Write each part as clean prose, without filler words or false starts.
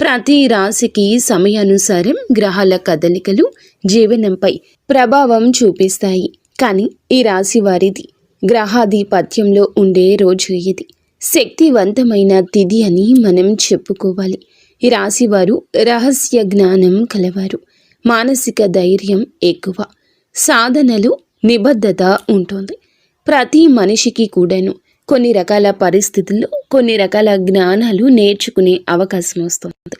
ప్రతి రాశికి సమయానుసారం గ్రహాల కదలికలు జీవనంపై ప్రభావం చూపిస్తాయి. కానీ ఈ రాశి వారిది గ్రహాధిపత్యంలో ఉండే రోజు ఇది. శక్తివంతమైన తిథి అని మనం చెప్పుకోవాలి. ఈ రాశి వారు రహస్య జ్ఞానం కలవారు. మానసిక ధైర్యం ఎక్కువ. సాధనలు నిబద్ధత ఉంటుంది. ప్రతి మనిషికి కూడాను కొన్ని రకాల పరిస్థితుల్లో కొన్ని రకాల జ్ఞానాలు నేర్చుకునే అవకాశం వస్తుంది.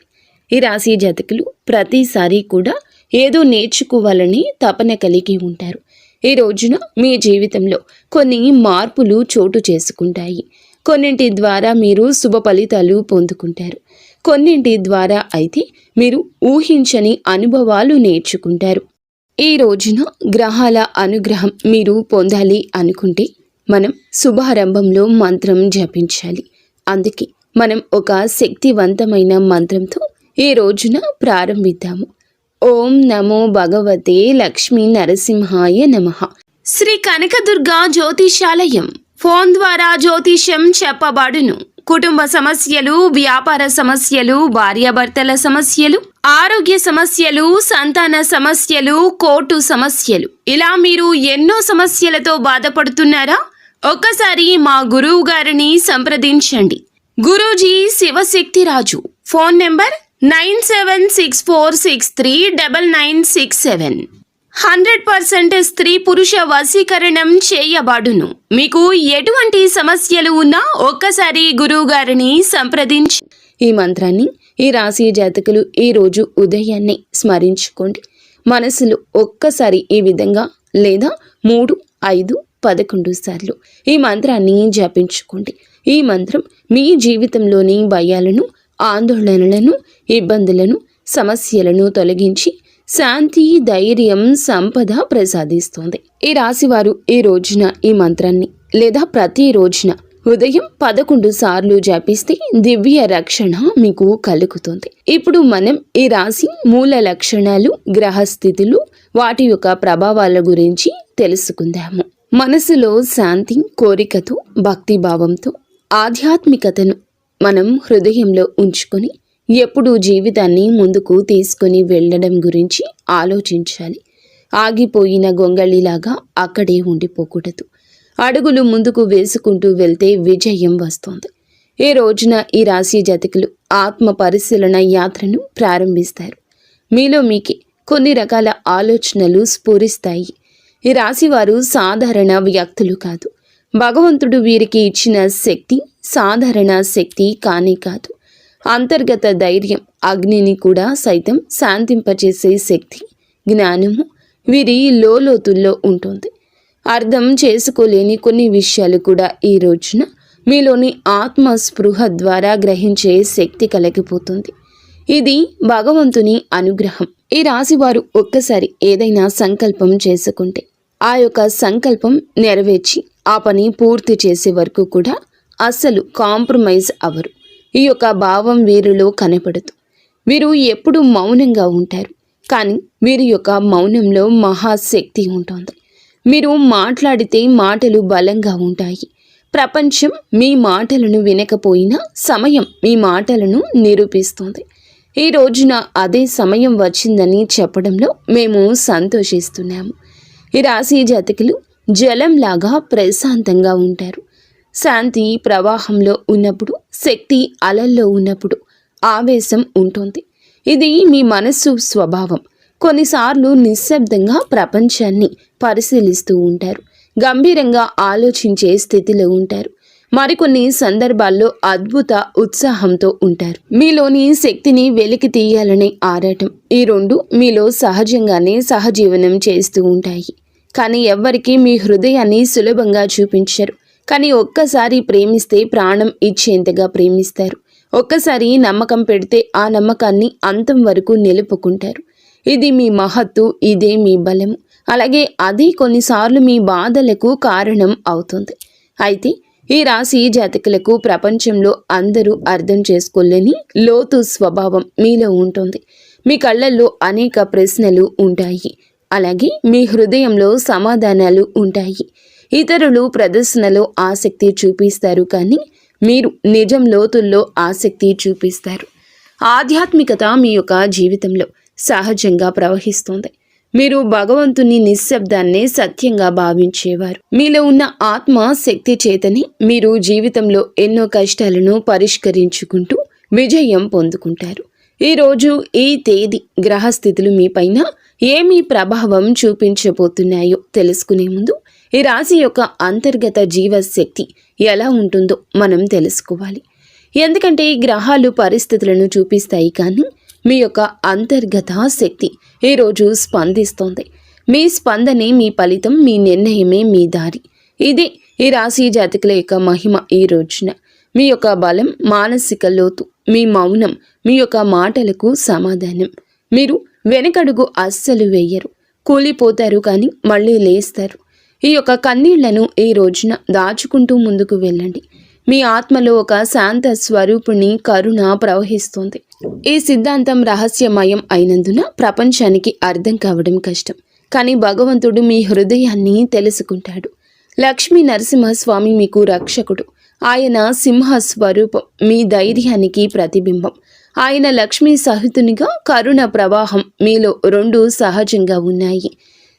ఈ రాశి జాతకులు ప్రతిసారి కూడా ఏదో నేర్చుకోవాలని తపన కలిగి ఉంటారు. ఈ రోజున మీ జీవితంలో కొన్ని మార్పులు చోటు చేసుకుంటాయి. కొన్నింటి ద్వారా మీరు శుభ ఫలితాలు పొందుకుంటారు. కొన్నింటి ద్వారా అయితే మీరు ఊహించని అనుభవాలు నేర్చుకుంటారు. ఈ రోజున గ్రహాల అనుగ్రహం మీరు పొందాలి అనుకుంటే మనం శుభారంభంలో మంత్రం జపించాలి. అందుకే మనం ఒక శక్తివంతమైన మంత్రంతో ఈ రోజున ప్రారంభిద్దాము. ఓం నమో భగవతే లక్ష్మీ నరసింహాయ నమః. శ్రీ కనకదుర్గా జ్యోతిషాలయం. ఫోన్ ద్వారా జ్యోతిష్యం చెప్పబడును. కుటుంబ సమస్యలు, వ్యాపార సమస్యలు, భార్యాభర్తల సమస్యలు, ఆరోగ్య సమస్యలు, సంతాన సమస్యలు, కోర్టు సమస్యలు, ఇలా మీరు ఎన్నో సమస్యలతో బాధపడుతున్నారా? ఒక్కసారి మా గురువు గారిని సంప్రదించండి. గురూజీ శివశక్తిరాజు. Phone number 9764639967. 100% స్త్రీ పురుష వశీకరణం చేయబడును. మీకు ఎటువంటి సమస్యలు ఉన్నా ఒక్కసారి గురువు గారిని సంప్రదించి ఈ మంత్రాన్ని ఈ రాశి జాతకులు ఈ రోజు ఉదయాన్నే స్మరించుకోండి. మనసులో ఒక్కసారి ఈ విధంగా లేదా 3, 5, 11 సార్లు ఈ మంత్రాన్ని జపించుకోండి. ఈ మంత్రం మీ జీవితంలోని భయాలను, ఆందోళనలను, ఇబ్బందులను, సమస్యలను తొలగించి శాంతి, ధైర్యం, సంపద ప్రసాదిస్తుంది. ఈ రాశివారు ఈ రోజున ఈ మంత్రాన్ని లేదా ప్రతి రోజున ఉదయం 11 సార్లు జపిస్తే దివ్య రక్షణ మీకు కలుగుతుంది. ఇప్పుడు మనం ఈ రాశి మూల లక్షణాలు, గ్రహస్థితులు, వాటి యొక్క ప్రభావాల గురించి తెలుసుకుందాము. మనసులో శాంతి, కోరికతో, భక్తిభావంతో, ఆధ్యాత్మికతను మనం హృదయంలో ఉంచుకొని ఎప్పుడూ జీవితాన్ని ముందుకు తీసుకొని వెళ్ళడం గురించి ఆలోచించాలి. ఆగిపోయిన గొంగళిలాగా అక్కడే ఉండిపోకూడదు. అడుగులు ముందుకు వేసుకుంటూ వెళ్తే విజయం వస్తుంది. ఈ రోజున ఈ రాశి జాతకులు ఆత్మ పరిశీలన యాత్రను ప్రారంభిస్తారు. మీలో మీకే కొన్ని రకాల ఆలోచనలు స్ఫురిస్తాయి. ఈ రాశి వారు సాధారణ వ్యక్తులు కాదు. భగవంతుడు వీరికి ఇచ్చిన శక్తి సాధారణ శక్తి కానే కాదు. అంతర్గత ధైర్యం, అగ్నిని కూడా సైతం శాంతింపచేసే శక్తి, జ్ఞానము వీరి లోతుల్లో ఉంటుంది. అర్థం చేసుకోలేని కొన్ని విషయాలు కూడా ఈ రోజున మీలోని ఆత్మ స్పృహ ద్వారా గ్రహించే శక్తి కలిగిపోతుంది. ఇది భగవంతుని అనుగ్రహం. ఈ రాశివారు ఒక్కసారి ఏదైనా సంకల్పం చేసుకుంటే ఆ యొక్క సంకల్పం నెరవేర్చి ఆ పని పూర్తి చేసే వరకు కూడా అస్సలు కాంప్రమైజ్ అవ్వరు. ఈ యొక్క భావం వీరిలో కనపడదు. వీరు ఎప్పుడు మౌనంగా ఉంటారు. కానీ వీరి యొక్క మౌనంలో మహాశక్తి ఉంటుంది. మీరు మాట్లాడితే మాటలు బలంగా ఉంటాయి. ప్రపంచం మీ మాటలను వినకపోయినా సమయం మీ మాటలను నిరూపిస్తుంది. ఈ రోజున అదే సమయం వచ్చిందని చెప్పడంలో మేము సంతోషిస్తున్నాము. ఈ రాశి జాతకులు జలంలాగా ప్రశాంతంగా ఉంటారు. శాంతి ప్రవాహంలో ఉన్నప్పుడు, శక్తి అలల్లో ఉన్నప్పుడు ఆవేశం ఉంటుంది. ఇది మీ మనస్సు స్వభావం. కొన్నిసార్లు నిశ్శబ్దంగా ప్రపంచాన్ని పరిశీలిస్తూ ఉంటారు. గంభీరంగా ఆలోచించే స్థితిలో ఉంటారు. మరికొన్ని సందర్భాల్లో అద్భుత ఉత్సాహంతో ఉంటారు. మీలోని శక్తిని వెలికి తీయాలనే ఆరాటం, ఈ రెండు మీలో సహజంగానే సహజీవనం చేస్తూ ఉంటాయి. కానీ ఎవ్వరికీ మీ హృదయాన్ని సులభంగా చూపించరు. కానీ ఒక్కసారి ప్రేమిస్తే ప్రాణం ఇచ్చేంతగా ప్రేమిస్తారు. ఒక్కసారి నమ్మకం పెడితే ఆ నమ్మకాన్ని అంతం వరకు నిలుపుకుంటారు. ఇది మీ మహత్తు, ఇదే మీ బలము. అలాగే అది కొన్నిసార్లు మీ బాధలకు కారణం అవుతుంది. అయితే ఈ రాశి జాతకులకు ప్రపంచంలో అందరూ అర్థం చేసుకోలేని లోతు స్వభావం మీలో ఉంటుంది. మీ కళ్ళల్లో అనేక ప్రశ్నలు ఉంటాయి. అలాగే మీ హృదయంలో సమాధానాలు ఉంటాయి. ఇతరులు ప్రదర్శనలో ఆసక్తి చూపిస్తారు, కానీ మీరు నిజం లోతుల్లో ఆసక్తి చూపిస్తారు. ఆధ్యాత్మికత మీ యొక్క జీవితంలో సహజంగా ప్రవహిస్తుంది. మీరు భగవంతుని నిశ్శబ్దాన్నే సత్యంగా భావించేవారు. మీలో ఉన్న ఆత్మ శక్తి చేతని మీరు జీవితంలో ఎన్నో కష్టాలను పరిష్కరించుకుంటూ విజయం పొందుకుంటారు. ఈరోజు ఈ తేదీ గ్రహస్థితులు మీపైన ఏమి ప్రభావం చూపించబోతున్నాయో తెలుసుకునే ముందు ఈ రాశి యొక్క అంతర్గత జీవశక్తి ఎలా ఉంటుందో మనం తెలుసుకోవాలి. ఎందుకంటే ఈ గ్రహాలు పరిస్థితులను చూపిస్తాయి, కానీ మీ యొక్క అంతర్గత శక్తి ఈరోజు స్పందిస్తోంది. మీ స్పందనే మీ ఫలితం, మీ నిర్ణయమే మీ దారి. ఇదే ఈ రాశి జాతకుల యొక్క మహిమ. ఈ రోజున మీ యొక్క బలం, మానసిక లోతు, మీ మౌనం, మీ యొక్క మాటలకు సమాధానం. మీరు వెనకడుగు అస్సలు వేయరు, కూలిపోతారు కానీ మళ్ళీ లేస్తారు. ఈ యొక్క కన్నీళ్లను ఈ రోజున దాచుకుంటూ ముందుకు వెళ్ళండి. మీ ఆత్మలో ఒక శాంత స్వరూపుని కరుణ ప్రవహిస్తుంది. ఈ సిద్ధాంతం రహస్యమయం అయినందున ప్రపంచానికి అర్థం కావడం కష్టం, కానీ భగవంతుడు మీ హృదయాన్ని తెలుసుకుంటాడు. లక్ష్మీ నరసింహస్వామి మీకు రక్షకుడు. ఆయన సింహ స్వరూపం, మీ ధైర్యానికి ప్రతిబింబం. ఆయన లక్ష్మీ సహితునిగా కరుణ ప్రవాహం మీలో రెండు సహజంగా ఉన్నాయి.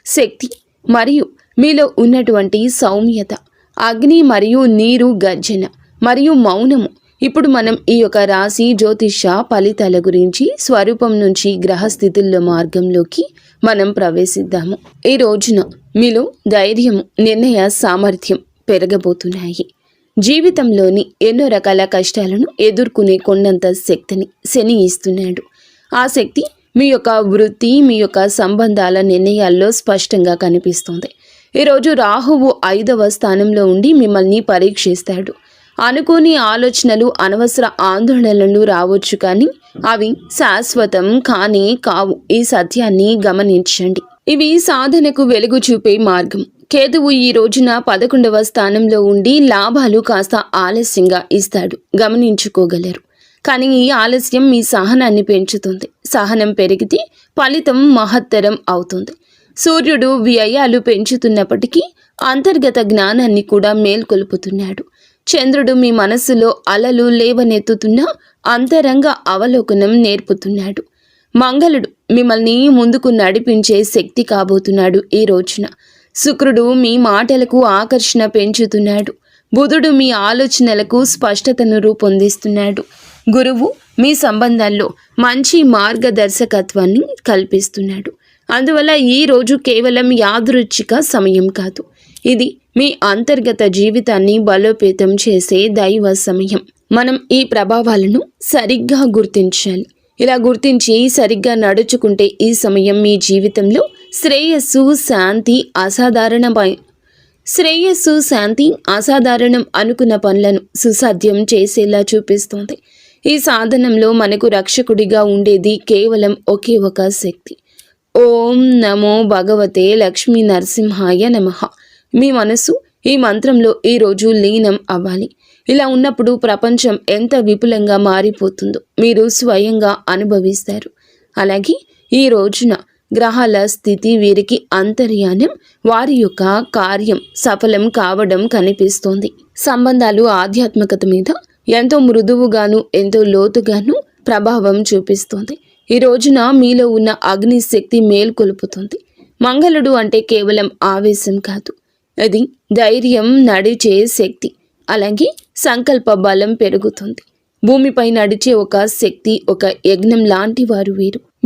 శక్తి మరియు మీలో ఉన్నటువంటి సౌమ్యత, అగ్ని మరియు నీరు గర్జన మరియు మౌనము. ఇప్పుడు మనం ఈ యొక్క రాశి జ్యోతిష ఫలితాల గురించి స్వరూపం నుంచి గ్రహస్థితుల్లో మార్గంలోకి మనం ప్రవేశిద్దాము. ఈ రోజున మీలో ధైర్యము, నిర్ణయ సామర్థ్యం పెరగబోతున్నాయి. జీవితంలోని ఎన్నో రకాల కష్టాలను ఎదుర్కొనే కొండంత శక్తిని శని ఇస్తున్నాడు. ఆ శక్తి మీ యొక్క వృత్తి, మీ యొక్క సంబంధాల నిర్ణయాల్లో స్పష్టంగా కనిపిస్తుంది. ఈరోజు రాహువు 5వ స్థానంలో ఉండి మిమ్మల్ని పరీక్షిస్తాడు. అనుకోని ఆలోచనలు, అనవసర ఆందోళనలు రావచ్చు, కానీ అవి శాశ్వతం కానే కావు. ఈ సత్యాన్ని గమనించండి. ఇవి సాధనకు వెలుగు చూపే మార్గం. కేతువు ఈ రోజున 11వ స్థానంలో ఉండి లాభాలు కాస్త ఆలస్యంగా ఇస్తాడు, గమనించుకోగలరు. కానీ ఈ ఆలస్యం మీ సహనాన్ని పెంచుతుంది. సహనం పెరిగితే ఫలితం మహత్తరం అవుతుంది. సూర్యుడు వ్యయాలు పెంచుతున్నప్పటికీ అంతర్గత జ్ఞానాన్ని కూడా మేల్కొల్పుతున్నాడు. చంద్రుడు మీ మనస్సులో అలలు లేవనెత్తుతున్న అంతరంగ అవలోకనం నేర్పుతున్నాడు. మంగళుడు మిమ్మల్ని ముందుకు నడిపించే శక్తి కాబోతున్నాడు. ఈ రోజున శుక్రుడు మీ మాటలకు ఆకర్షణ పెంచుతున్నాడు. బుధుడు మీ ఆలోచనలకు స్పష్టతను రూపొందిస్తున్నాడు. గురువు మీ సంబంధాల్లో మంచి మార్గదర్శకత్వాన్ని కల్పిస్తున్నాడు. అందువల్ల ఈ రోజు కేవలం యాదృచ్ఛిక సమయం కాదు, ఇది మీ అంతర్గత జీవితాన్ని బలోపేతం చేసే దైవ సమయం. మనం ఈ ప్రభావాలను సరిగ్గా గుర్తించాలి. ఇలా గుర్తించి సరిగ్గా నడుచుకుంటే ఈ సమయం మీ జీవితంలో శ్రేయస్సు, శాంతి అసాధారణం అనుకున్న పనులను సుసాధ్యం చేసేలా చూపిస్తుంది. ఈ సాధనంలో మనకు రక్షకుడిగా ఉండేది కేవలం ఒకే ఒక శక్తి. ఓం నమో భగవతే లక్ష్మీ నరసింహాయ నమః. మీ మనసు ఈ మంత్రంలో ఈరోజు లీనం అవ్వాలి. ఇలా ఉన్నప్పుడు ప్రపంచం ఎంత విపులంగా మారిపోతుందో మీరు స్వయంగా అనుభవిస్తారు. అలాగే ఈ రోజున గ్రహాల స్థితి వీరికి అంతర్యానం, వారి యొక్క కార్యం సఫలం కావడం కనిపిస్తోంది. సంబంధాలు ఆధ్యాత్మికత మీద ఎంతో మృదువుగాను, ఎంతో లోతుగాను ప్రభావం చూపిస్తోంది. ఈ రోజున మీలో ఉన్న అగ్ని శక్తి మేల్కొలుపుతుంది. మంగళుడు అంటే కేవలం ఆవేశం కాదు, అది ధైర్యం, నడిచే శక్తి. అలాగే సంకల్ప బలం పెరుగుతుంది. భూమిపై నడిచే ఒక శక్తి, ఒక యజ్ఞం లాంటి వారు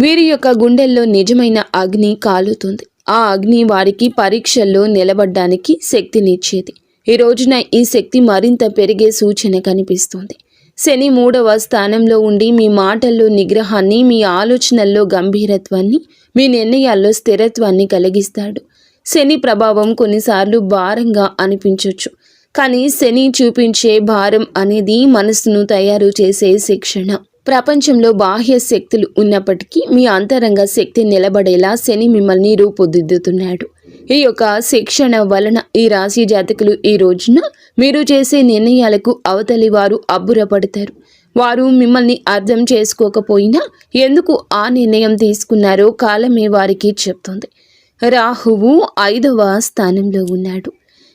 వీరి యొక్క గుండెల్లో నిజమైన అగ్ని కాలుతుంది. ఆ అగ్ని వారికి పరీక్షల్లో నిలబడ్డానికి శక్తినిచ్చేది. ఈ రోజున ఈ శక్తి మరింత పెరిగే సూచన కనిపిస్తుంది. శని 3వ స్థానంలో ఉండి మీ మాటల్లో నిగ్రహాన్ని, మీ ఆలోచనల్లో గంభీరత్వాన్ని, మీ నిర్ణయాల్లో స్థిరత్వాన్ని కలిగిస్తాడు. శని ప్రభావం కొన్నిసార్లు భారంగా అనిపించవచ్చు, కానీ శని చూపించే భారం అనేది మనసును తయారు చేసే శిక్షణ. ప్రపంచంలో బాహ్య శక్తులు ఉన్నప్పటికీ మీ అంతరంగ శక్తి నిలబడేలా శని మిమ్మల్ని రూపుదిద్దుతున్నాడు. ఈ యొక్క శిక్షణ వలన ఈ రాశి జాతకులు ఈ రోజున మీరు చేసే నిర్ణయాలకు అవతలి వారు అబ్బురపడతారు. వారు మిమ్మల్ని అర్థం చేసుకోకపోయినా ఎందుకు ఆ నిర్ణయం తీసుకున్నారో కాలమే వారికి చెప్తుంది. రాహువు 5వ స్థానంలో ఉన్నాడు.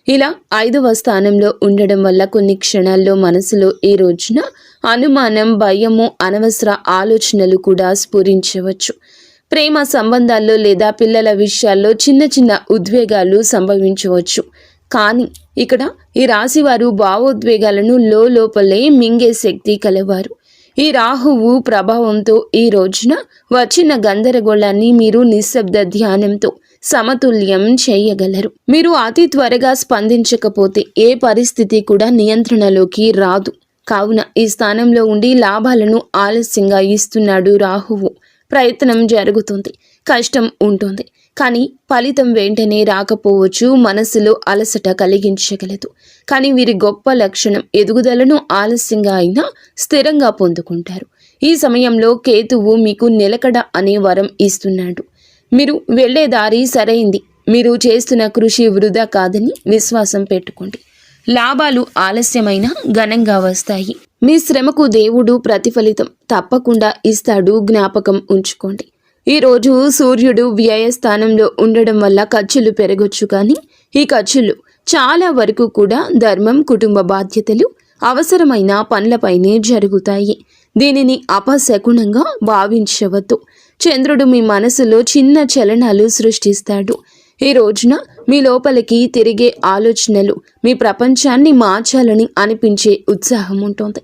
ఇలా 5వ స్థానంలో ఉండడం వల్ల కొన్ని క్షణాల్లో మనసులో ఈ రోజున అనుమానం, భయము, అనవసర ఆలోచనలు కూడా స్ఫురించవచ్చు. ప్రేమ సంబంధాల్లో లేదా పిల్లల విషయాల్లో చిన్న చిన్న ఉద్వేగాలు సంభవించవచ్చు. కానీ ఇక్కడ ఈ రాశివారు భావోద్వేగాలను లోపలే మింగే శక్తి కలవారు. ఈ రాహువు ప్రభావంతో ఈ రోజున వచ్చిన గందరగోళాన్ని మీరు నిశ్శబ్ద ధ్యానంతో సమతుల్యం చేయగలరు. మీరు అతి త్వరగా స్పందించకపోతే ఏ పరిస్థితి కూడా నియంత్రణలోకి రాదు. కావున ఈ స్థానంలో ఉండి లాభాలను ఆలస్యంగా ఇస్తున్నాడు రాహువు. ప్రయత్నం జరుగుతుంది, కష్టం ఉంటుంది, కానీ ఫలితం వెంటనే రాకపోవచ్చు. మనసులో అలసట కలిగించగలదు. కానీ వీరి గొప్ప లక్షణం ఎదుగుదలను ఆలస్యంగా అయినా స్థిరంగా పొందుకుంటారు. ఈ సమయంలో కేతువు మీకు నిలకడ అనే వరం ఇస్తున్నాడు. మీరు వెళ్లే దారి సరైంది. మీరు చేస్తున్న కృషి వృధా కాదని విశ్వాసం పెట్టుకోండి. లాభాలు ఆలస్యమైనా ఘనంగా వస్తాయి. మీ శ్రమకు దేవుడు ప్రతిఫలితం తప్పకుండా ఇస్తాడు. జ్ఞాపకం ఉంచుకోండి. ఈరోజు సూర్యుడు వ్యయస్థానంలో ఉండడం వల్ల ఖర్చులు పెరగొచ్చు. కానీ ఈ ఖర్చులు చాలా వరకు కూడా ధర్మం, కుటుంబ బాధ్యతలు, అవసరమైన పనులపైనే జరుగుతాయి. దీనిని అపశకునంగా భావించవద్దు. చంద్రుడు మీ మనసులో చిన్న చలనాలు సృష్టిస్తాడు. ఈ రోజున మీ లోపలికి తిరిగే ఆలోచనలు మీ ప్రపంచాన్ని మార్చాలని అనిపించే ఉత్సాహం ఉంటుంది.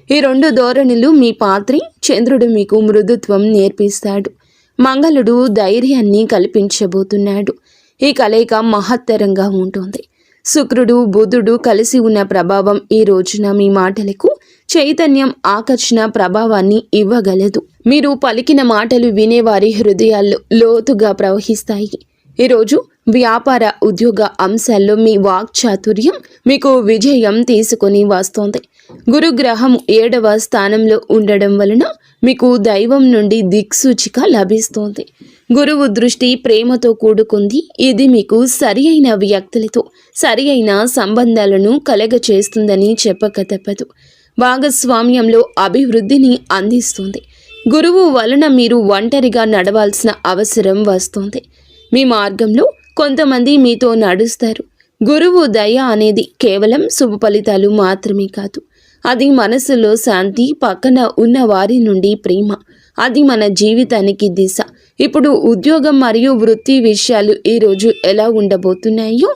ఈ రెండు ధోరణులు మీ పాత్రే. చంద్రుడు మీకు మృదుత్వం నేర్పిస్తాడు. మంగళుడు ధైర్యాన్ని కల్పించబోతున్నాడు. ఈ కలయిక మహత్తరంగా ఉంటుంది. శుక్రుడు, బుధుడు కలిసి ఉన్న ప్రభావం ఈ రోజున మీ మాటలకు చైతన్యం, ఆకర్షణ ప్రభావాన్ని ఇవ్వగలదు. మీరు పలికిన మాటలు వినేవారి హృదయాల్లో లోతుగా ప్రవహిస్తాయి. ఈరోజు వ్యాపార, ఉద్యోగ అంశాల్లో మీ వాక్చాతుర్యం మీకు విజయం తీసుకొని వస్తోంది. గురుగ్రహం 7వ స్థానంలో ఉండడం వలన మీకు దైవం నుండి దిక్సూచిక లభిస్తోంది. గురువు దృష్టి ప్రేమతో కూడుకుంది. ఇది మీకు సరి అయిన వ్యక్తులతో సరి అయిన సంబంధాలను కలగచేస్తుందని చెప్పక తప్పదు. భాగస్వామ్యంలో అభివృద్ధిని అందిస్తుంది. గురువు వలన మీరు ఒంటరిగా నడవాల్సిన అవసరం వస్తుంది. మీ మార్గంలో కొంతమంది మీతో నడుస్తారు. గురువు దయ అనేది కేవలం శుభ ఫలితాలు మాత్రమే కాదు. అది మనసులో శాంతి, పక్కన ఉన్న వారి నుండి ప్రేమ. అది మన జీవితానికి దిశ. ఇప్పుడు ఉద్యోగం మరియు వృత్తి విషయాలు ఈరోజు ఎలా ఉండబోతున్నాయో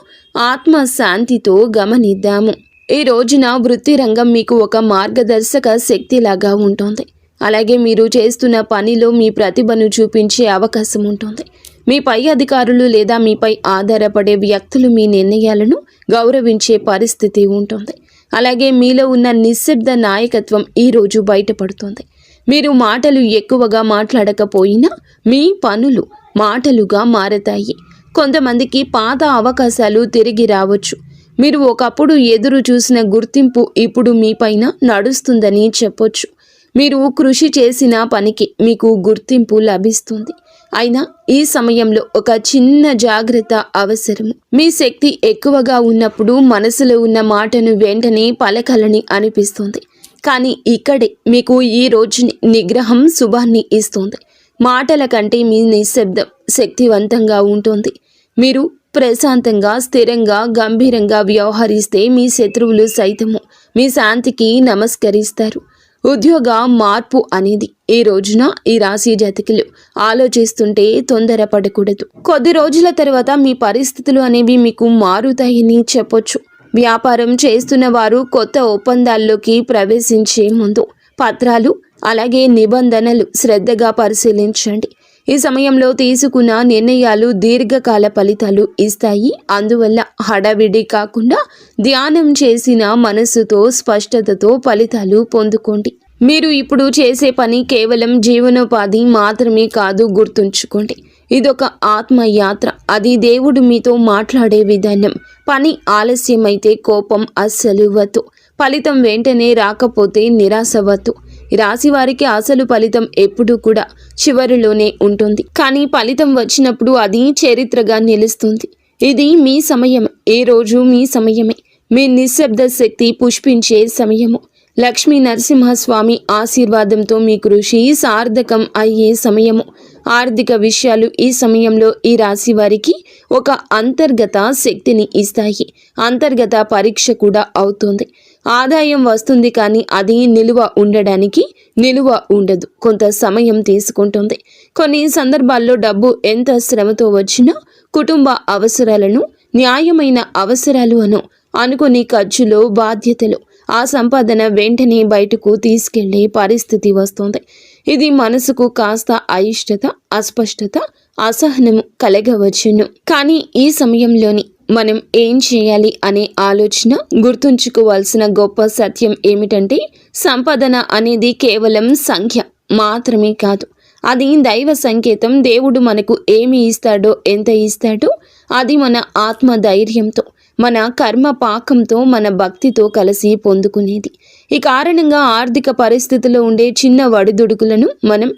ఆత్మ శాంతితో గమనిద్దాము. ఈ రోజున వృత్తి రంగం మీకు ఒక మార్గదర్శక శక్తిలాగా ఉంటుంది. అలాగే మీరు చేస్తున్న పనిలో మీ ప్రతిభను చూపించే అవకాశం ఉంటుంది. మీ పై అధికారులు లేదా మీపై ఆధారపడే వ్యక్తులు మీ నిర్ణయాలను గౌరవించే పరిస్థితి ఉంటుంది. అలాగే మీలో ఉన్న నిశ్శబ్ద నాయకత్వం ఈరోజు బయటపడుతుంది. మీరు మాటలు ఎక్కువగా మాట్లాడకపోయినా మీ పనులు మాటలుగా మారతాయి. కొంతమందికి పాత అవకాశాలు తిరిగి రావచ్చు. మీరు ఒకప్పుడు ఎదురు చూసిన గుర్తింపు ఇప్పుడు మీపైన నడుస్తుందని చెప్పొచ్చు. మీరు కృషి చేసిన పనికి మీకు గుర్తింపు లభిస్తుంది. అయినా ఈ సమయంలో ఒక చిన్న జాగ్రత్త అవసరము. మీ శక్తి ఎక్కువగా ఉన్నప్పుడు మనసులో ఉన్న మాటను వెంటనే పలకాలని అనిపిస్తుంది. కానీ ఇక్కడే మీకు ఈ రోజుని నిగ్రహం శుభాన్ని ఇస్తుంది. మాటల కంటే మీ నిశ్శబ్దం శక్తివంతంగా ఉంటుంది. మీరు ప్రశాంతంగా, స్థిరంగా, గంభీరంగా వ్యవహరిస్తే మీ శత్రువులు సైతము మీ శాంతికి నమస్కరిస్తారు. ఉద్యోగ మార్పు అనేది ఈ రోజున ఈ రాశి జాతకులు ఆలోచిస్తుంటే తొందరపడకూడదు. కొద్ది రోజుల తర్వాత మీ పరిస్థితులు అనేవి మీకు మారుతాయని చెప్పొచ్చు. వ్యాపారం చేస్తున్న వారు కొత్త ఒప్పందాల్లోకి ప్రవేశించే ముందు పత్రాలు అలాగే నిబంధనలు శ్రద్ధగా పరిశీలించండి. ఈ సమయంలో తీసుకున్న నిర్ణయాలు దీర్ఘకాల ఫలితాలు ఇస్తాయి. అందువల్ల హడావిడి కాకుండా ధ్యానం చేసిన మనస్సుతో, స్పష్టతతో ఫలితాలు పొందుకోండి. మీరు ఇప్పుడు చేసే పని కేవలం జీవనోపాధి మాత్రమే కాదు, గుర్తుంచుకోండి. ఇదొక ఆత్మయాత్ర. అది దేవుడు మీతో మాట్లాడే విధానం. పని ఆలస్యమైతే కోపం అస్సలు వద్దు. ఫలితం వెంటనే రాకపోతే నిరాశ వద్దు. ఈ రాశి వారికి అసలు ఫలితం ఎప్పుడూ కూడా చివరిలోనే ఉంటుంది. కానీ ఫలితం వచ్చినప్పుడు అది చరిత్రగా నిలుస్తుంది. ఇది మీ సమయం. ఏ రోజు మీ సమయమే. మీ నిశ్శబ్ద శక్తి పుష్పించే సమయము. లక్ష్మీ నరసింహస్వామి ఆశీర్వాదంతో మీ కృషి సార్థకం అయ్యే సమయము. ఆర్థిక విషయాలు ఈ సమయంలో ఈ రాశి వారికి ఒక అంతర్గత శక్తిని ఇస్తాయి. అంతర్గత పరీక్ష కూడా అవుతుంది. ఆదాయం వస్తుంది కానీ అది నిలువ ఉండదు. కొంత సమయం తీసుకుంటుంది. కొన్ని సందర్భాల్లో డబ్బు ఎంత శ్రమతో వచ్చినా కుటుంబ అవసరాలను న్యాయమైన అవసరాలు అనుకుని ఖర్చులు, బాధ్యతలు, ఆ సంపాదన వెంటనే బయటకు తీసుకెళ్లే పరిస్థితి వస్తుంది. ఇది మనసుకు కాస్త అయిష్టత, అస్పష్టత, అసహనము కలగవచ్చును. కానీ ఈ సమయంలోని మనం ఏం చేయాలి అనే ఆలోచన గుర్తుంచుకోవాల్సిన గొప్ప సత్యం ఏమిటంటే, సంపాదన అనేది కేవలం సంఖ్య మాత్రమే కాదు. అది దైవ సంకేతం. దేవుడు మనకు ఏమి ఇస్తాడో, ఎంత ఇస్తాడో అది మన ఆత్మ ధైర్యంతో, మన కర్మ పాకంతో, మన భక్తితో కలిసి పొందుకునేది. ఈ కారణంగా ఆర్థిక పరిస్థితిలో ఉండే చిన్న వడిదుడుకులను మనం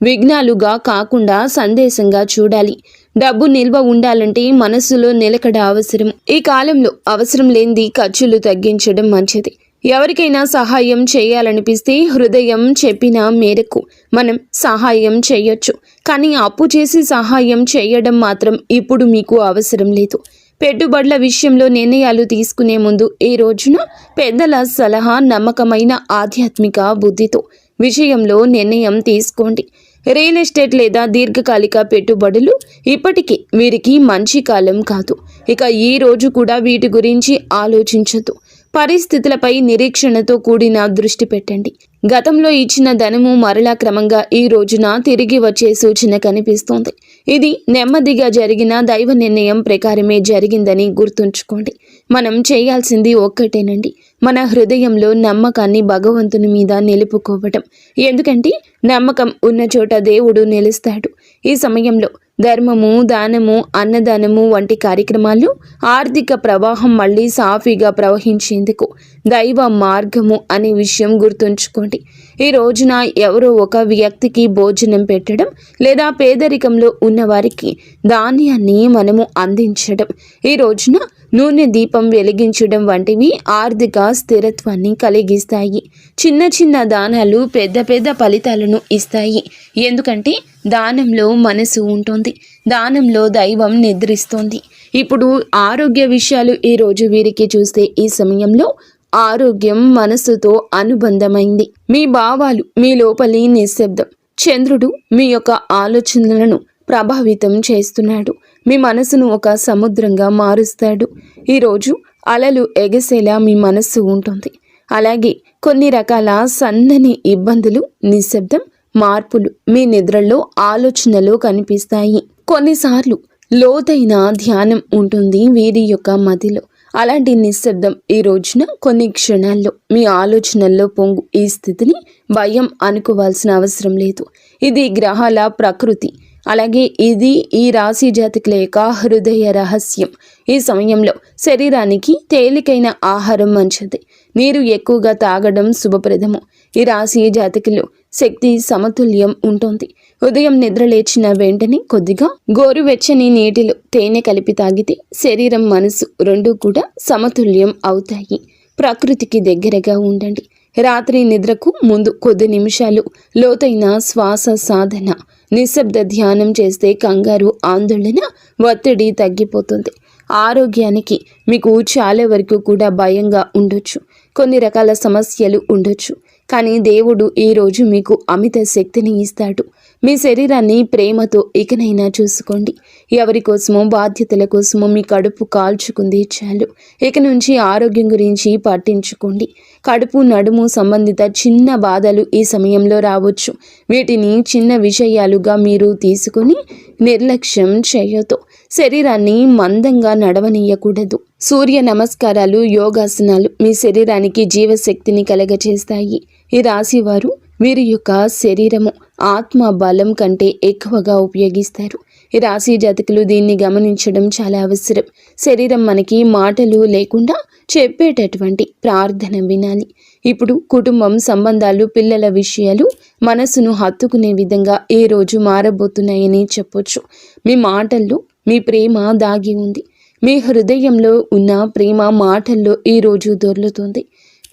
విఘ్నాలుగా కాకుండా సందేశంగా చూడాలి. డబ్బు నిల్వ ఉండాలంటే మనస్సులో నిలకడ అవసరం. ఈ కాలంలో అవసరం లేనిది ఖర్చులు తగ్గించడం మంచిది. ఎవరికైనా సహాయం చేయాలనిపిస్తే హృదయం చెప్పిన మేరకు మనం సహాయం చేయొచ్చు. కానీ అప్పు చేసి సహాయం చేయడం మాత్రం ఇప్పుడు మీకు అవసరం లేదు. పెట్టుబడుల విషయంలో నిర్ణయాలు తీసుకునే ముందు ఈ రోజున పెద్దల సలహా, నమ్మకమైన ఆధ్యాత్మిక బుద్ధితో విషయంలో నిర్ణయం తీసుకోండి. రియల్ ఎస్టేట్ లేదా దీర్ఘకాలిక పెట్టుబడులు ఇప్పటికీ వీరికి మంచి కాలం కాదు. ఇక ఈ రోజు కూడా వీటి గురించి ఆలోచించదు. పరిస్థితులపై నిరీక్షణతో కూడిన దృష్టి పెట్టండి. గతంలో ఇచ్చిన ధనము మరలా క్రమంగా ఈ రోజున తిరిగి వచ్చే సూచన కనిపిస్తోంది. ఇది నెమ్మదిగా జరిగిన దైవ నిర్ణయం ప్రకారమే జరిగిందని గుర్తుంచుకోండి. మనం చేయాల్సింది ఒక్కటేనండి, మన హృదయంలో నమ్మకాన్ని భగవంతుని మీద నిలుపుకోవటం. ఎందుకంటే నమ్మకం ఉన్న చోట దేవుడు నిలుస్తాడు. ఈ సమయంలో ధర్మము, దానము, అన్నదానము వంటి కార్యక్రమాలు ఆర్థిక ప్రవాహం మళ్ళీ సాఫీగా ప్రవహించేందుకు దైవ మార్గము అనే విషయం గుర్తుంచుకోండి. ఈ రోజున ఎవరో ఒక వ్యక్తికి భోజనం పెట్టడం లేదా పేదరికంలో ఉన్నవారికి ధాన్యాన్ని మనము అందించడం, ఈ రోజున నూనె దీపం వెలిగించడం వంటివి ఆర్థిక స్థిరత్వాన్ని కలిగిస్తాయి. చిన్న చిన్న దానాలు పెద్ద పెద్ద ఫలితాలను ఇస్తాయి. ఎందుకంటే దానంలో మనసు ఉంటుంది, దానంలో దైవం నిద్రిస్తోంది. ఇప్పుడు ఆరోగ్య విషయాలు ఈరోజు వీరికి చూస్తే ఈ సమయంలో ఆరోగ్యం మనసుతో అనుబంధమైంది. మీ భావాలు మీ లోపలి నిశ్శబ్దం. చంద్రుడు మీ యొక్క ఆలోచనలను ప్రభావితం చేస్తున్నాడు. మీ మనసును ఒక సముద్రంగా మారుస్తాడు. ఈరోజు అలలు ఎగసేలా మీ మనస్సు ఉంటుంది. అలాగే కొన్ని రకాల సన్నని ఇబ్బందులు, నిశ్శబ్దం, మార్పులు మీ నిద్రలో, ఆలోచనలో కనిపిస్తాయి. కొన్నిసార్లు లోతైన ధ్యానం ఉంటుంది వీరి యొక్క మదిలో. అలాంటి నిశ్శబ్దం ఈ రోజున కొన్ని క్షణాల్లో మీ ఆలోచనల్లో పొంగు. ఈ స్థితిని భయం అనుకోవాల్సిన అవసరం లేదు. ఇది గ్రహాల ప్రకృతి. అలాగే ఇది ఈ రాశి జాతకుల యొక్క హృదయ రహస్యం. ఈ సమయంలో శరీరానికి తేలికైన ఆహారం మంచిది. నీరు ఎక్కువగా తాగడం శుభప్రదము. ఈ రాశి జాతకులు శక్తి సమతుల్యం ఉంటుంది. ఉదయం నిద్ర లేచిన వెంటనే కొద్దిగా గోరువెచ్చని నీటిలో తేనె కలిపి తాగితే శరీరం, మనసు రెండూ కూడా సమతుల్యం అవుతాయి. ప్రకృతికి దగ్గరగా ఉండండి. రాత్రి నిద్రకు ముందు కొద్ది నిమిషాలు లోతైన శ్వాస సాధన, నిశ్శబ్ద ధ్యానం చేస్తే కంగారు, ఆందోళన, ఒత్తిడి తగ్గిపోతుంది. ఆరోగ్యానికి మీకు చాలా వరకు కూడా భయంగా ఉండొచ్చు. కొన్ని రకాల సమస్యలు ఉండొచ్చు. కానీ దేవుడు ఈరోజు మీకు అమిత శక్తిని ఇస్తాడు. మీ శరీరాన్ని ప్రేమతో ఇకనైనా చూసుకోండి. ఎవరి కోసమో, బాధ్యతల కోసమో మీ కడుపు కాల్చుకుంది చాలు. ఇక నుంచి ఆరోగ్యం గురించి పట్టించుకోండి. కడుపు, నడుము సంబంధిత చిన్న బాధలు ఈ సమయంలో రావచ్చు. వీటిని చిన్న విషయాలుగా మీరు తీసుకొని నిర్లక్ష్యం చేయొద్దు. శరీరాన్ని మందంగా నడవనీయకూడదు. సూర్య నమస్కారాలు, యోగాసనాలు మీ శరీరానికి జీవశక్తిని కలగచేస్తాయి. ఈ రాశి వారు వీరి యొక్క శరీరము ఆత్మ బలం కంటే ఎక్కువగా ఉపయోగిస్తారు. ఈ రాశి జాతకులు దీన్ని గమనించడం చాలా అవసరం. శరీరం మనకి మాటలు లేకుండా చెప్పేటటువంటి ప్రార్థన వినాలి. ఇప్పుడు కుటుంబం, సంబంధాలు, పిల్లల విషయాలు మనసును హత్తుకునే విధంగా ఈ రోజు మారబోతున్నాయని చెప్పొచ్చు. మీ మాటల్లో మీ ప్రేమ దాగి ఉంది. మీ హృదయంలో ఉన్న ప్రేమ మాటల్లో ఈరోజు దొర్లుతుంది.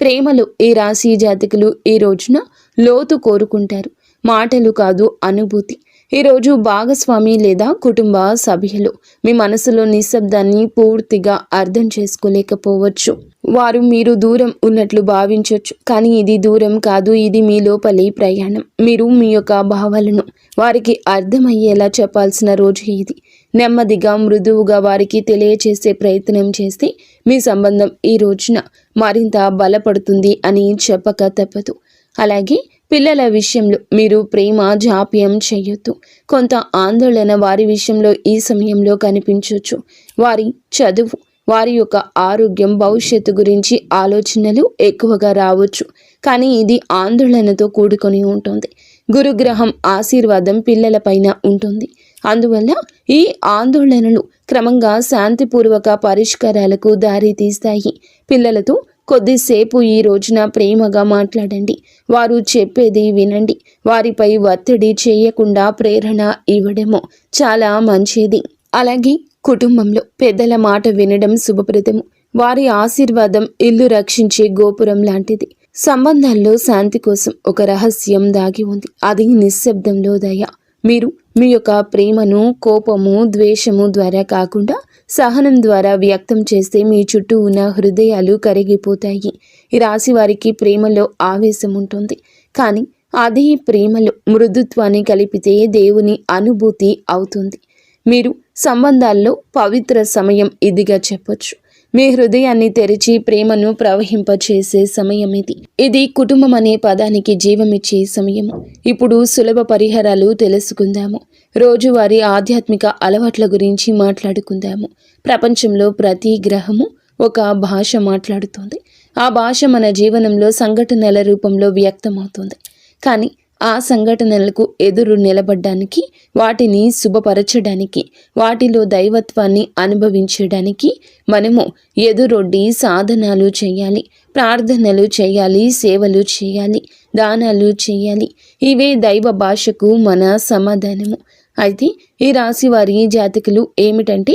ప్రేమలో ఈ రాశి జాతకులు ఈ రోజున లోతు కోరుకుంటారు. మాటలు కాదు, అనుభూతి. ఈరోజు భాగస్వామి లేదా కుటుంబ సభ్యులు మీ మనసులో నిశ్శబ్దాన్ని పూర్తిగా అర్థం చేసుకోలేకపోవచ్చు. వారు మీరు దూరం ఉన్నట్లు భావించవచ్చు, కానీ ఇది దూరం కాదు, ఇది మీ లోపలి ప్రయాణం. మీరు మీ యొక్క భావాలను వారికి అర్థమయ్యేలా చెప్పాల్సిన రోజు ఇది. నెమ్మదిగా మృదువుగా వారికి తెలియచేసే ప్రయత్నం చేస్తే మీ సంబంధం ఈ రోజున మరింత బలపడుతుంది అని చెప్పక తప్పదు. అలాగే పిల్లల విషయంలో మీరు ప్రేమ జాప్యం చేయొద్దు. కొంత ఆందోళన వారి విషయంలో ఈ సమయంలో కనిపించవచ్చు. వారి చదువు, వారి యొక్క ఆరోగ్యం, భవిష్యత్తు గురించి ఆలోచనలు ఎక్కువగా రావచ్చు, కానీ ఇది ఆందోళనతో కూడుకొని ఉంటుంది. గురుగ్రహం ఆశీర్వాదం పిల్లలపైన ఉంటుంది. అందువల్ల ఈ ఆందోళనలు క్రమంగా శాంతిపూర్వక పరిష్కారాలకు దారి తీస్తాయి. పిల్లలతో కొద్దిసేపు ఈ రోజున ప్రేమగా మాట్లాడండి. వారు చెప్పేది వినండి. వారిపై ఒత్తిడి చేయకుండా ప్రేరణ ఇవ్వడము చాలా మంచిది. అలాగే కుటుంబంలో పెద్దల మాట వినడం శుభప్రదము. వారి ఆశీర్వాదం ఇల్లు రక్షించే గోపురం లాంటిది. సంబంధాల్లో శాంతి కోసం ఒక రహస్యం దాగి ఉంది. అది నిశ్శబ్దంలో దయ. మీరు మీ యొక్క ప్రేమను కోపము, ద్వేషము ద్వారా కాకుండా సహనం ద్వారా వ్యక్తం చేస్తే మీ చుట్టూ ఉన్న హృదయాలు కరిగిపోతాయి. ఈ రాశి వారికి ప్రేమలో ఆవేశం ఉంటుంది, కానీ అదే ప్రేమలో మృదుత్వాన్ని కలిపితే దేవుని అనుభూతి అవుతుంది. మీరు సంబంధాల్లో పవిత్ర సమయం ఇదిగా చెప్పొచ్చు. మీ హృదయాన్ని తెరిచి ప్రేమను ప్రవహింపచేసే సమయం ఇది. ఇది కుటుంబం అనే పదానికి జీవమిచ్చే సమయము. ఇప్పుడు సులభ పరిహారాలు తెలుసుకుందాము. రోజువారీ ఆధ్యాత్మిక అలవాట్ల గురించి మాట్లాడుకుందాము. ప్రపంచంలో ప్రతి గ్రహము ఒక భాష మాట్లాడుతుంది. ఆ భాష మన జీవనంలో సంఘటనల రూపంలో వ్యక్తమవుతుంది. కానీ ఆ సంఘటనలకు ఎదురు నిలబడ్డానికి, వాటిని శుభపరచడానికి, వాటిలో దైవత్వాన్ని అనుభవించడానికి మనము ఎదురొడ్డి సాధనాలు చేయాలి, ప్రార్థనలు చేయాలి, సేవలు చేయాలి, దానాలు చేయాలి. ఇవే దైవ భాషకు మన సమాధానము. అయితే ఈ రాశి వారి జాతకులు ఏమిటంటే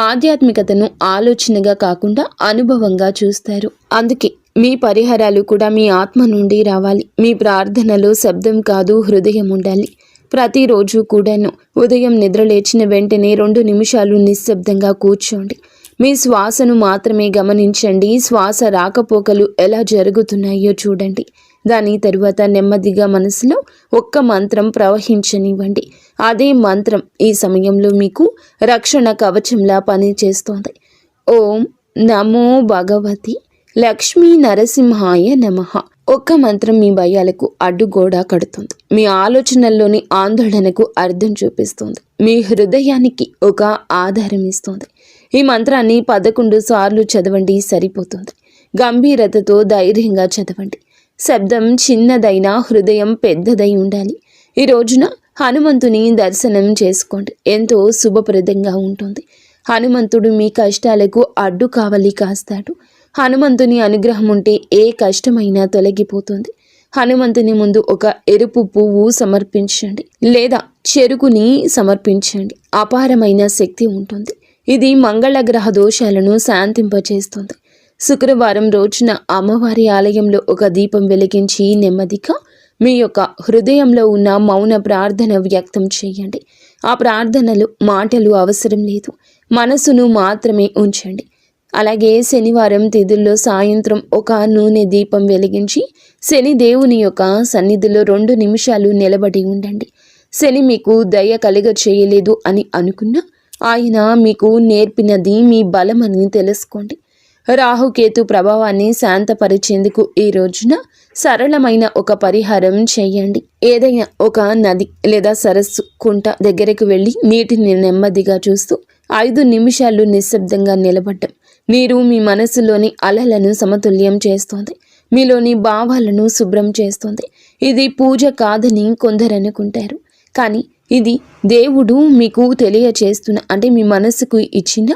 ఆధ్యాత్మికతను ఆలోచనగా కాకుండా అనుభవంగా చూస్తారు. అందుకే మీ పరిహారాలు కూడా మీ ఆత్మ నుండి రావాలి. మీ ప్రార్థనలో శబ్దం కాదు, హృదయం ఉండాలి. ప్రతిరోజు కూడాను ఉదయం నిద్రలేచిన వెంటనే 2 నిమిషాలు నిశ్శబ్దంగా కూర్చోండి. మీ శ్వాసను మాత్రమే గమనించండి. శ్వాస రాకపోకలు ఎలా జరుగుతున్నాయో చూడండి. దాని తరువాత నెమ్మదిగా మనసులో ఒక్క మంత్రం ప్రవహించనివ్వండి. అదే మంత్రం ఈ సమయంలో మీకు రక్షణ కవచంలా పనిచేస్తోంది. ఓం నమో భగవతి లక్ష్మీ నరసింహాయ నమః. ఒక్క మంత్రం మీ భయాలకు అడ్డుగోడ కడుతుంది. మీ ఆలోచనల్లోని ఆందోళనకు అర్థం చూపిస్తుంది. మీ హృదయానికి ఒక ఆధారం ఇస్తుంది. ఈ మంత్రాన్ని 11 సార్లు చదవండి, సరిపోతుంది. గంభీరతతో ధైర్యంగా చదవండి. శబ్దం చిన్నదైనా హృదయం పెద్దదై ఉండాలి. ఈ రోజున హనుమంతుని దర్శనం చేసుకోండి. ఎంతో శుభప్రదంగా ఉంటుంది. హనుమంతుడు మీ కష్టాలకు అడ్డు కావలి కాస్తాడు. హనుమంతుని అనుగ్రహం ఉంటే ఏ కష్టమైనా తొలగిపోతుంది. హనుమంతుని ముందు ఒక ఎరుపు పువ్వు సమర్పించండి, లేదా చెరుకుని సమర్పించండి. అపారమైన శక్తి ఉంటుంది. ఇది మంగళ గ్రహ దోషాలను శాంతింపచేస్తుంది. శుక్రవారం రోజున అమ్మవారి ఆలయంలో ఒక దీపం వెలిగించి నెమ్మదిగా మీ యొక్క హృదయంలో ఉన్న మౌన ప్రార్థన వ్యక్తం చేయండి. ఆ ప్రార్థనలు మాటలు అవసరం లేదు, మనసును మాత్రమే ఉంచండి. అలాగే శనివారం తిథుల్లో సాయంత్రం ఒక నూనె దీపం వెలిగించి శని దేవుని యొక్క సన్నిధిలో 2 నిమిషాలు నిలబడి ఉండండి. శని మీకు దయ కలుగ చేయలేదు అని అనుకున్నా ఆయన మీకు నేర్పినది మీ బలమని తెలుసుకోండి. రాహుకేతు ప్రభావాన్ని శాంతపరిచేందుకు ఈ రోజున సరళమైన ఒక పరిహారం చేయండి. ఏదైనా ఒక నది లేదా సరస్సు, కుంట దగ్గరకు వెళ్ళి నీటిని నెమ్మదిగా చూస్తూ 5 నిమిషాలు నిశ్శబ్దంగా నిలబడ్డం. నీరు మీ మనసులోని అలలను సమతుల్యం చేస్తుంది. మీలోని భావాలను శుభ్రం చేస్తుంది. ఇది పూజ కాదని కొందరు అనుకుంటారు, కానీ ఇది దేవుడు మీకు తెలియచేస్తున్న, అంటే మీ మనసుకు ఇచ్చిన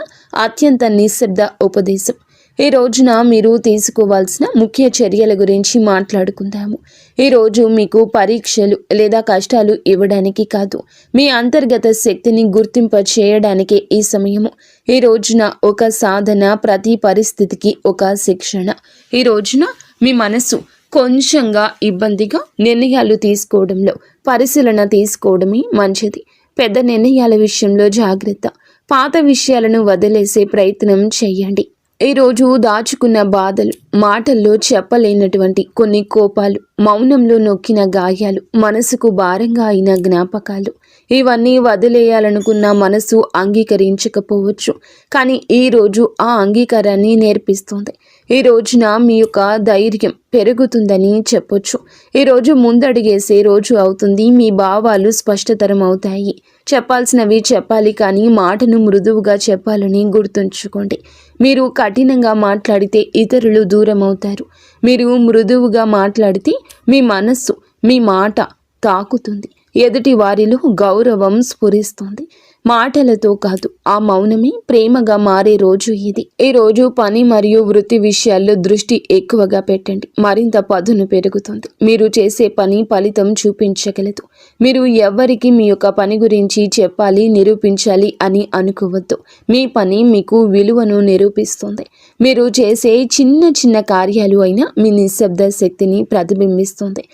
అత్యంత నిశ్శబ్ద ఉపదేశం. ఈ రోజున మీరు తీసుకోవాల్సిన ముఖ్య చర్యల గురించి మాట్లాడుకుందాము. ఈరోజు మీకు పరీక్షలు లేదా కష్టాలు ఇవ్వడానికి కాదు, మీ అంతర్గత శక్తిని గుర్తింప చేయడానికే ఈ సమయము. ఈ రోజున ఒక సాధన, ప్రతి పరిస్థితికి ఒక శిక్షణ. ఈ రోజున మీ మనసు కొంచెంగా ఇబ్బందిగా నిర్ణయాలు తీసుకోవడంలో పరిశీలన తీసుకోవడమే మంచిది. పెద్ద నిర్ణయాల విషయంలో జాగ్రత్త. పాత విషయాలను వదిలేసే ప్రయత్నం చేయండి. ఈరోజు దాచుకున్న బాధలు, మాటల్లో చెప్పలేనటువంటి కొన్ని కోపాలు, మౌనంలో నొక్కిన గాయాలు, మనసుకు భారంగా అయిన జ్ఞాపకాలు, ఇవన్నీ వదిలేయాలనుకున్న మనసు అంగీకరించకపోవచ్చు. కానీ ఈరోజు ఆ అంగీకారాన్ని నేర్పిస్తుంది. ఈ రోజున మీ యొక్క ధైర్యం పెరుగుతుందని చెప్పొచ్చు. ఈరోజు ముందడుగేసే రోజు అవుతుంది. మీ భావాలు స్పష్టతరం అవుతాయి. చెప్పాల్సినవి చెప్పాలి, కానీ మాటను మృదువుగా చెప్పాలని గుర్తుంచుకోండి. మీరు కఠినంగా మాట్లాడితే ఇతరులు దూరం అవుతారు. మీరు మృదువుగా మాట్లాడితే మీ మనస్సు, మీ మాట తాకుతుంది. ఎదుటి వారిలో గౌరవం స్ఫురిస్తుంది. మాటలతో కాదు, ఆ మౌనమే ప్రేమగా మారే రోజు ఇది. ఈ రోజు పని మరియు వృత్తి విషయాల్లో దృష్టి ఎక్కువగా పెట్టండి. మరింత పదును పెరుగుతుంది. మీరు చేసే పని ఫలితం చూపించగలదు. మీరు ఎవరికి మీ యొక్క పని గురించి చెప్పాలి, నిరూపించాలి అని అనుకోవద్దు. మీ పని మీకు విలువను నిరూపిస్తుంది. మీరు చేసే చిన్న చిన్న కార్యాలు అయినా మీ నిశ్శబ్ద శక్తిని ప్రతిబింబిస్తుంది.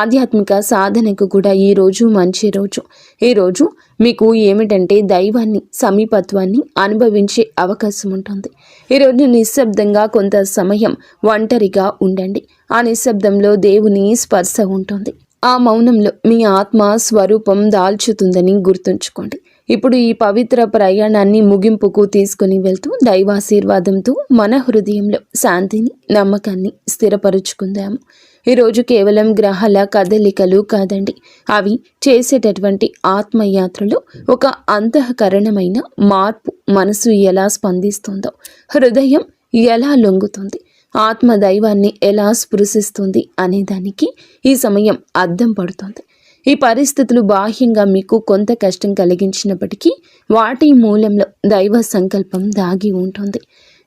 ఆధ్యాత్మిక సాధనకు కూడా ఈరోజు మంచి రోజు. ఈరోజు మీకు ఏమిటంటే దైవాన్ని, సమీపత్వాన్ని అనుభవించే అవకాశం ఉంటుంది. ఈరోజు నిశ్శబ్దంగా కొంత సమయం ఒంటరిగా ఉండండి. ఆ నిశ్శబ్దంలో దేవుని స్పర్శ ఉంటుంది. ఆ మౌనంలో మీ ఆత్మ స్వరూపం దాల్చుతుందని గుర్తుంచుకోండి. ఇప్పుడు ఈ పవిత్ర ప్రయాణాన్ని ముగింపుకు తీసుకుని వెళ్తూ దైవాశీర్వాదంతో మన హృదయంలో శాంతిని, నమ్మకాన్ని స్థిరపరుచుకుందాము. ఈరోజు కేవలం గ్రహాల కదలికలు కాదండి, అవి చేసేటటువంటి ఆత్మయాత్రలో ఒక అంతఃకరణమైన మార్పు. మనసు ఎలా స్పందిస్తుందో, హృదయం ఎలా లొంగుతుంది, ఆత్మ దైవాన్ని ఎలా స్పృశిస్తుంది అనే దానికి ఈ సమయం అద్దం పడుతుంది. ఈ పరిస్థితులు బాహ్యంగా మీకు కొంత కష్టం కలిగించినప్పటికీ వాటి మూలంలో దైవ సంకల్పం దాగి ఉంటుంది.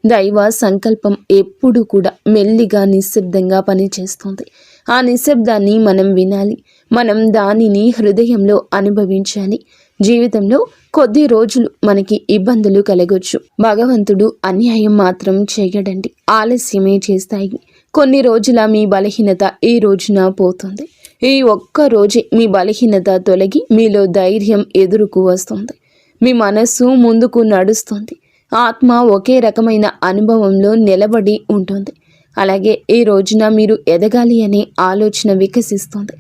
దైవ సంకల్పం ఎప్పుడు కూడా మెల్లిగా, నిశ్శబ్దంగా పనిచేస్తుంది. ఆ నిశ్శబ్దాన్ని మనం వినాలి. మనం దానిని హృదయంలో అనుభవించాలి. జీవితంలో కొద్ది రోజులు మనకి ఇబ్బందులు కలగొచ్చు. భగవంతుడు అన్యాయం మాత్రం చేయడండి, ఆలస్యమే చేస్తాయి. కొన్ని రోజుల మీ బలహీనత ఈ రోజున పోతుంది. ఈ ఒక్క రోజే మీ బలహీనత తొలగి మీలో ధైర్యం ఎదురుకు వస్తుంది. మీ మనస్సు ముందుకు నడుస్తుంది. ఆత్మ ఒకే రకమైన అనుభవంలో నిలబడి ఉంటుంది. అలాగే ఈ రోజున మీరు ఎదగాలి అనే ఆలోచన వికసిస్తుంది.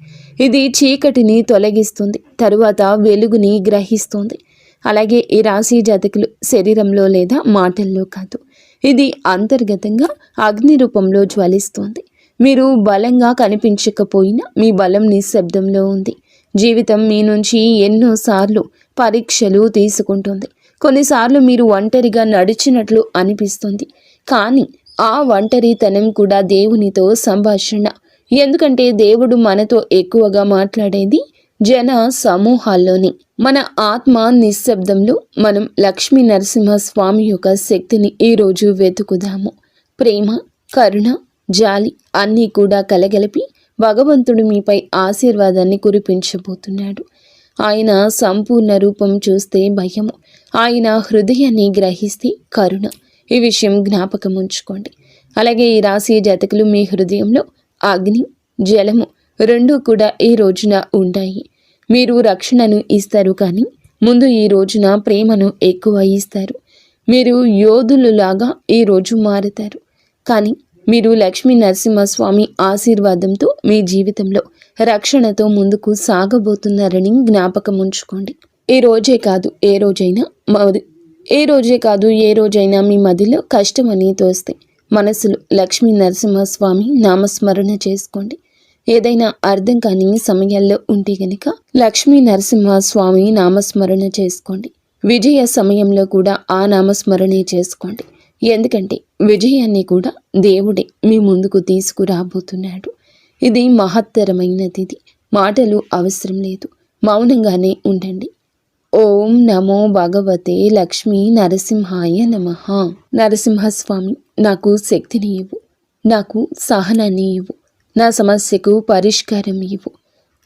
ఇది చీకటిని తొలగిస్తుంది, తరువాత వెలుగుని గ్రహిస్తుంది. అలాగే ఈ రాశి జాతకులు శరీరంలో లేదా మాటల్లో కాదు, ఇది అంతర్గతంగా అగ్ని రూపంలో జ్వలిస్తుంది. మీరు బలంగా కనిపించకపోయినా మీ బలం నిశ్శబ్దంలో ఉంది. జీవితం మీ నుంచి ఎన్నోసార్లు పరీక్షలు తీసుకుంటుంది. కొన్నిసార్లు మీరు ఒంటరిగా నడిచినట్లు అనిపిస్తుంది, కానీ ఆ ఒంటరితనం కూడా దేవునితో సంభాషణ. ఎందుకంటే దేవుడు మనతో ఎక్కువగా మాట్లాడేది జన సమూహాల్లోని. మన ఆత్మ నిశ్శబ్దంలో మనం లక్ష్మీ నరసింహస్వామి యొక్క శక్తిని ఈరోజు వెతుకుదాము. ప్రేమ, కరుణ, జాలి అన్నీ కూడా కలగలిపి భగవంతుడు మీపై ఆశీర్వాదాన్ని కురిపించబోతున్నాడు. ఆయన సంపూర్ణ రూపం చూస్తే భయము, ఆయన హృదయాన్ని గ్రహిస్తే కరుణ. ఈ విషయం జ్ఞాపకం ఉంచుకోండి. అలాగే ఈ రాశి జాతకులు మీ హృదయంలో అగ్ని, జలము రెండూ కూడా ఈ రోజున ఉంటాయి. మీరు రక్షణను ఇస్తారు, కానీ ముందు ఈ రోజున ప్రేమను ఎక్కువ ఇస్తారు. మీరు యోధులులాగా ఈరోజు మారుతారు, కానీ మీరు లక్ష్మీ నరసింహస్వామి ఆశీర్వాదంతో మీ జీవితంలో రక్షణతో ముందుకు సాగబోతున్నారని జ్ఞాపకం ఉంచుకోండి. ఏ రోజే కాదు ఏ రోజైనా మీ మదిలో కష్టం అని తోస్తే మనసులో లక్ష్మీ నరసింహస్వామి నామస్మరణ చేసుకోండి. ఏదైనా అర్థం కాని సమయాల్లో ఉంటే గనుక లక్ష్మీ నరసింహస్వామి నామస్మరణ చేసుకోండి. విజయ సమయంలో కూడా ఆ నామస్మరణే చేసుకోండి. ఎందుకంటే విజయాన్ని కూడా దేవుడే మీ ముందుకు తీసుకురాబోతున్నాడు. ఇది మహత్తరమైనది. మాటలు అవసరం లేదు, మౌనంగానే ఉండండి. ఓం నమో భగవతే లక్ష్మీ నరసింహాయ నమః. నరసింహస్వామి, నాకు శక్తిని ఇవ్వు, నాకు సహనాన్ని ఇవ్వు, నా సమస్యకు పరిష్కారం ఇవ్వు,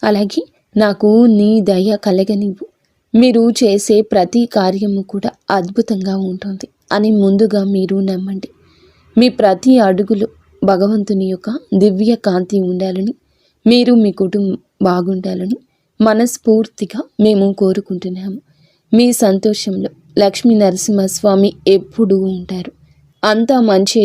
అలాగే నాకు నీ దయ కలగనివ్వు. మీరు చేసే ప్రతి కార్యము కూడా అద్భుతంగా ఉంటుంది అని ముందుగా మీరు నమ్మండి. మీ ప్రతి అడుగులో భగవంతుని యొక్క దివ్య కాంతి ఉండాలని, మీరు మీ కుటుంబం బాగుండాలని మనస్ఫూర్తిగా మేము కోరుకుంటున్నాము. మీ సంతోషంలో లక్ష్మీ నరసింహస్వామి ఎప్పుడూ ఉంటారు. అంతా మంచి